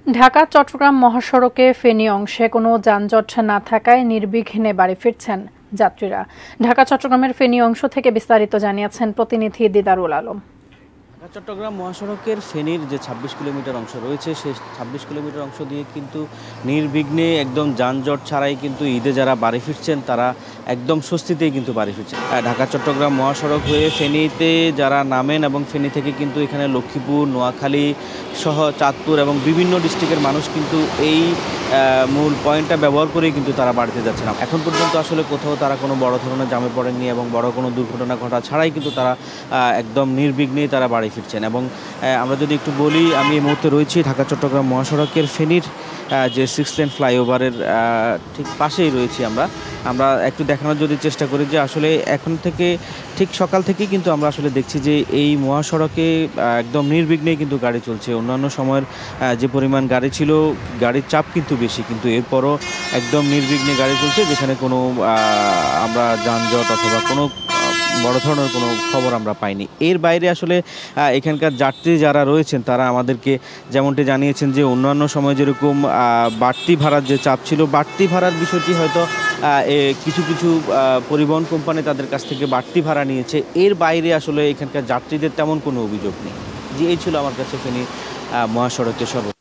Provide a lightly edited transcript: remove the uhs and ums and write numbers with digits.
ঢাকা-চট্টগ্রাম মহাসড়কে ফেনী অংশে কোনো যানজট না থাকায় নির্বিঘ্নে বাড়ি ফিরছেন যাত্রীরা। ঢাকা-চট্টগ্রামের ফেনী অংশ থেকে বিস্তারিত জানিয়েছেন প্রতিনিধি দিদারুল আলম। চট্টগ্রাম মহাসড়কের ফেনীর যে ২৬ কিলোমিটার অংশ রয়েছে সেই ২৬ কিলোমিটার অংশ দিয়ে কিন্তু নির্বিঘ্নে একদম যানজট ছাড়াই কিন্তু ঈদে যারা বাড়ি ফিরছেন তারা একদম স্বস্তিতেই কিন্তু বাড়ি ফিরছেন। ঢাকা চট্টগ্রাম মহাসড়ক হয়ে ফেনীতে যারা নামেন এবং ফেনী থেকে কিন্তু এখানে লক্ষ্মীপুর, নোয়াখালী সহ চাঁদপুর এবং বিভিন্ন ডিস্ট্রিক্টের মানুষ কিন্তু এই মূল পয়েন্টটা ব্যবহার করেই কিন্তু তারা বাড়িতে যাচ্ছেন। এখন পর্যন্ত আসলে কোথাও তারা কোনো বড় ধরনের জামে পড়েননি এবং বড় কোনো দুর্ঘটনা ঘটা ছাড়াই কিন্তু তারা একদম নির্বিঘ্নেই তারা বাড়ি ফিরছেন। এবং আমরা যদি একটু বলি, আমি এই মুহূর্তে রয়েছি ঢাকা চট্টগ্রাম মহাসড়কের ফেনীর যে 6 লেন ফ্লাইওভারের ঠিক পাশেই রয়েছি। আমরা একটু দেখানোর যদি চেষ্টা করি যে আসলে এখন থেকে ঠিক সকাল থেকেই কিন্তু আমরা আসলে দেখছি যে এই মহাসড়কে একদম নির্বিঘ্নেই কিন্তু গাড়ি চলছে। অন্যান্য সময়ের যে পরিমাণ গাড়ি ছিল, গাড়ির চাপ কিন্তু বেশি, কিন্তু এরপরও একদম নির্বিঘ্নে গাড়ি চলছে, যেখানে কোনো আমরা যানজট অথবা কোনো বড় ধরনের কোনো খবর আমরা পাইনি। এর বাইরে আসলে এখানকার যাত্রী যারা রয়েছেন তারা আমাদেরকে যেমনটি জানিয়েছেন যে অন্যান্য সময় যেরকম বাড়তি ভাড়ার যে চাপ ছিল, বাড়তি ভাড়ার বিষয়টি হয়তো কিছু কিছু পরিবহন কোম্পানি তাদের কাছ থেকে বাড়তি ভাড়া নিয়েছে। এর বাইরে আসলে এখানকার যাত্রীদের তেমন কোনো অভিযোগ নেই। যে এই ছিল আমার কাছে ফেনী মহাসড়কের সর্ব